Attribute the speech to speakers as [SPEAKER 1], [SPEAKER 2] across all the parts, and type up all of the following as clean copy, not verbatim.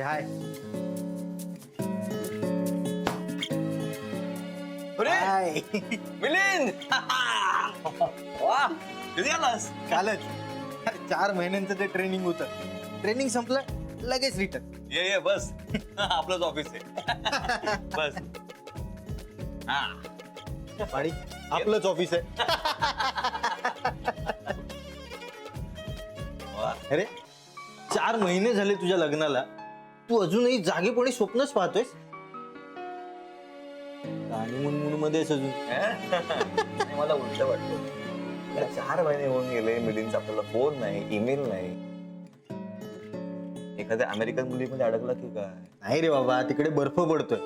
[SPEAKER 1] हाय.
[SPEAKER 2] अरे
[SPEAKER 1] हाय.
[SPEAKER 2] मिलिंद वा कधी आलास?
[SPEAKER 1] कालच 4 महिन्यांचं ते ट्रेनिंग होतं. ट्रेनिंग संपलं लगेच रिटर्न.
[SPEAKER 2] ये बस आपलंच ऑफिस आहे बस. हा
[SPEAKER 1] आणि आपलंच ऑफिस आहे.
[SPEAKER 2] वा.
[SPEAKER 1] अरे 4 महिने झाले तुझ्या लग्नाला, तू अजूनही जागेपणी स्वप्नच पाहतोयस. हनीमून मध्येच अजून.
[SPEAKER 2] नाही, मला उलट वाटतं. 4 महिने होऊन गेले, मिलिंदचा आपल्याला फोन नाही, ईमेल नाही. एखाद्या अमेरिकन मुलीमध्ये अडकला की काय?
[SPEAKER 1] नाही रे बाबा, तिकडे बर्फ पडतोय.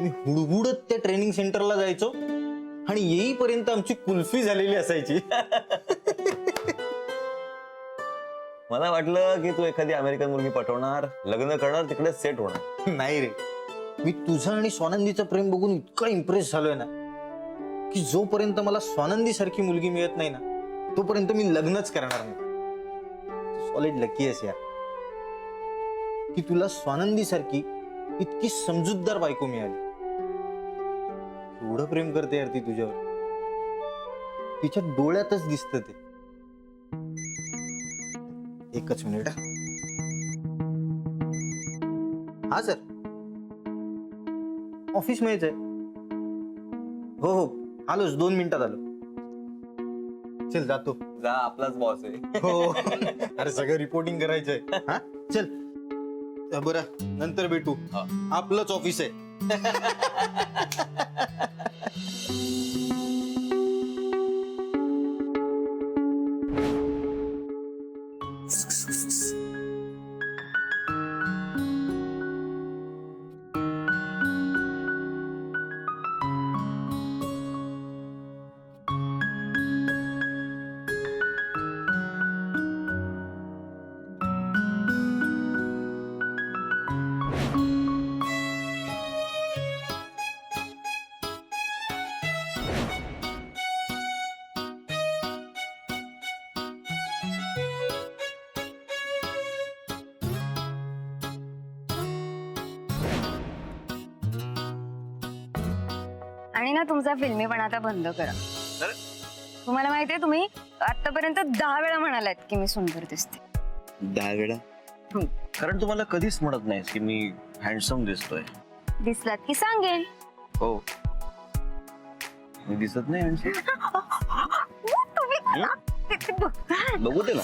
[SPEAKER 1] मी हुडहुडत त्या ट्रेनिंग सेंटरला जायचो आणि येईपर्यंत आमची कुल्फी झालेली असायची.
[SPEAKER 2] मला वाटलं की तू एखादी अमेरिकन मुलगी पटवणार, लग्न करणार, तिकडे सेट होणार.
[SPEAKER 1] नाही रे, मी तुझं आणि स्वानंदीचं प्रेम बघून इतका इम्प्रेस झालोय ना की जोपर्यंत मला स्वानंदी सारखी मुलगी मिळत नाही ना तोपर्यंत मी लग्नच करणार नाही. सॉलिड लकी आहेस यार की तुला स्वानंदी सारखी इतकी समजूतदार बायको मिळाली. एवढं प्रेम करते यार ती तुझ्यावर. तिच्या डोळ्यातच दिसत ते. एकच मिनिट. हा सर, ऑफिस मध्येच आहे. हो हो, आलोच, 2 मिनिटात आलो. चल जातो.
[SPEAKER 2] जा, आपलाच बॉस आहे.
[SPEAKER 1] हो. अरे सगळं रिपोर्टिंग करायचंय. हा चल बरं, नंतर भेटू. आपलंच ऑफिस आहे.
[SPEAKER 3] आणि ना तुमचा फिल्मीपणा आता बंद करा.
[SPEAKER 2] अरे.
[SPEAKER 3] तुम्हाला माहितीये, तुम्ही आतापर्यंत 10 वेळा म्हणालात की मी सुंदर दिसते.
[SPEAKER 2] 10 वेळा? कारण तुम्हाला कधीच म्हणत नाहीस की मी हँडसम दिसतोय.
[SPEAKER 3] दिसलात की सांगेन.
[SPEAKER 2] हो, मी दिसत नाही हँडसम. बघू दे ना.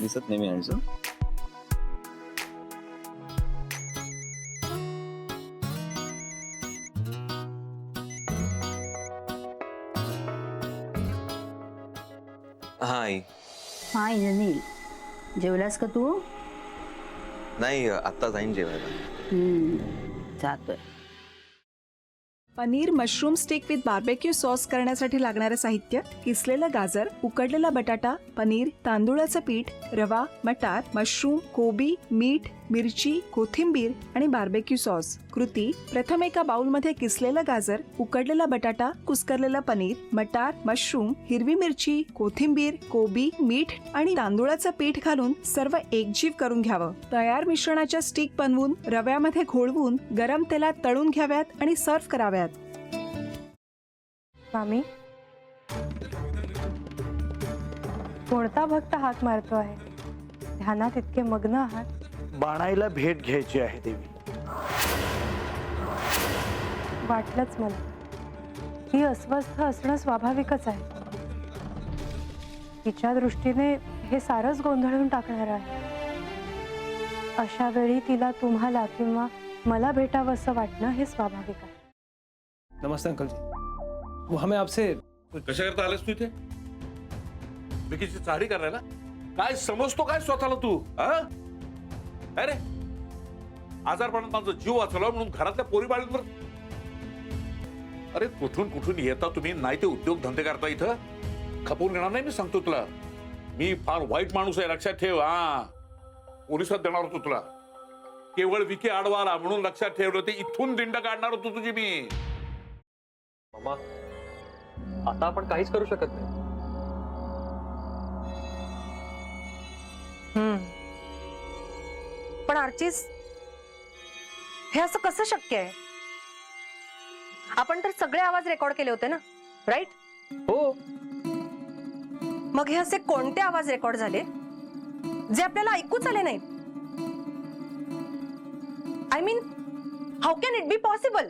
[SPEAKER 2] दिसत नाही मी हँडसम. हाय.
[SPEAKER 4] हाय अनिल, जेवलास का तू?
[SPEAKER 2] नाही, आता जाईन जेवायला.
[SPEAKER 4] जातोय.
[SPEAKER 5] Paneer mushroom stick with barbecue sauce करण्यासाठी लागणारे साहित्य: किसलेलं गाजर, उकडलेला बटाटा, पनीर, तांदूळाचं पीठ, रवा, मटार, मशरूम, कोबी, मीठ, मिरची, कोथिंबीर आणि बार्बेक्यू सॉस. कृती: प्रथम एका बाउलमध्ये किसलेलं गाजर, उकडलेला बटाटा, कुस्करलेलं पनीर, मटार, मशरूम, हिरवी मिरची, कोथिंबीर, कोबी, मीठ आणि तांदूळाचं पीठ घालून सर्व एकजीव करून घ्यावं. तयार मिश्रणाच्या स्टिक बनवून रव्यामध्ये घोळवून गरम तेलात तळून घ्याव्यात आणि सर्व्ह कराव्यात.
[SPEAKER 6] मामी, कोणता भक्त हाक मारतो आहे? ध्यानात इतके मग्न आहात.
[SPEAKER 7] बाणाईला भेट घ्यायची आहे देवी.
[SPEAKER 6] वाटलंच मला. ती अस्वस्थ असणं स्वाभाविकच आहे. तिच्या दृष्टीने हे सारंच गोंधळून टाकणार आहे. अशा वेळी तिला तुम्हाला किंवा मला भेटावं असं वाटणं हे स्वाभाविक आहे.
[SPEAKER 8] नमस्ते अंकल जी, वो हमें आपसे.
[SPEAKER 9] कशा करता आलास तू इथे? विकीची चारी करायला? काय समजतो काय स्वतःला तू? अरे आजारपणात माझा जीव वाचवला म्हणून घरातल्या पोरीबाळींवर. अरे कुठून कुठून येता तुम्ही, नाही ते उद्योग धंदे करता इथं. खपवून घेणार नाही मी, सांगतो तुला. मी फार वाईट माणूस आहे, लक्षात ठेव. पोलिसात देणार होतो तुला. केवळ विकी आडवा आला म्हणून लक्षात ठेवलं, ते इथून दिंड काढणार होतो तुझी मी.
[SPEAKER 8] मामा, आता आपण काहीच करू शकत नाही.
[SPEAKER 6] पण आर्चिस, हे असं कसं शक्य आहे? आपण तर सगळे आवाज रेकॉर्ड केले होते ना, राईट?
[SPEAKER 8] हो.
[SPEAKER 6] मग हे असे कोणते आवाज रेकॉर्ड झाले जे आपल्याला ऐकूच आले नाहीत? I mean, how can it be possible?